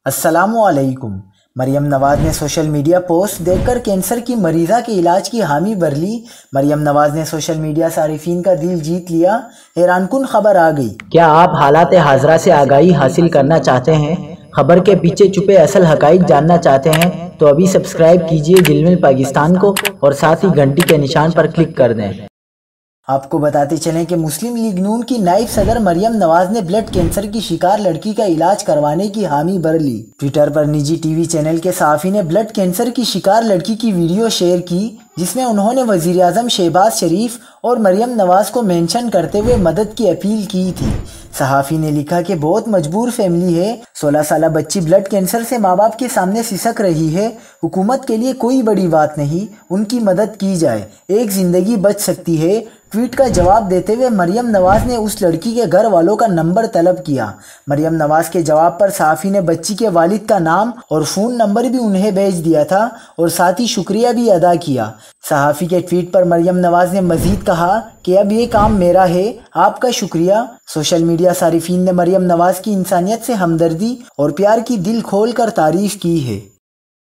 السلام علیکم۔ مریم نواز نے سوشل میڈیا پوسٹ دیکھ کر کینسر کی مریضہ کے علاج کی حامی بھر لی۔ مریم نواز نے سوشل میڈیا صارفین کا دل جیت لیا۔ حیران کن خبر آ گئی۔ کیا آپ حالات حاضرہ سے آگاہی حاصل کرنا چاہتے ہیں؟ خبر کے پیچھے چھپے اصل حقائق جاننا چاہتے ہیں تو ابھی سبسکرائب کیجئے جلمل پاکستان کو اور ساتھ ہی گھنٹی کے نشان پر کلک کر دیں۔ آپ کو بتاتے چلیں کہ مسلم لیگ نون کی نائب صدر مریم نواز نے بلڈ کینسر کی شکار لڑکی کا علاج کروانے کی حامی بھر لی۔ ٹویٹر پر نجی ٹی وی چینل کے صحافی نے بلڈ کینسر کی شکار لڑکی کی ویڈیو شیئر کی، جس میں انہوں نے وزیر اعظم شہباز شریف اور مریم نواز کو مینشن کرتے ہوئے مدد کی اپیل کی تھی۔ صحافی نے لکھا کہ بہت مجبور فیملی ہے، 16 سالہ بچی بلڈ کینسر سے ماں باپ کے سامنے سسک رہی ہے، حکومت کے لیے کوئی بڑی بات نہیں، ان کی مدد کی جائے، ایک زندگی بچ سکتی ہے۔ ٹویٹ کا جواب دیتے ہوئے مریم نواز نے اس لڑکی کے گھر والوں کا نمبر طلب کیا۔ مریم نواز کے جواب پر صحافی نے بچی کے والد کا نام اور فون نمبر بھی انہیں بھیج دیا تھا اور ساتھ ہی شکریہ بھی ادا کیا۔ صحافی کے ٹویٹ پر مریم نواز نے مزید کہا کہ اب یہ کام میرا ہے، آپ کا شکریہ۔ سوشل میڈیا صارفین نے مریم نواز کی انسانیت سے ہمدردی اور پیار کی دل کھول کر تعریف کی ہے۔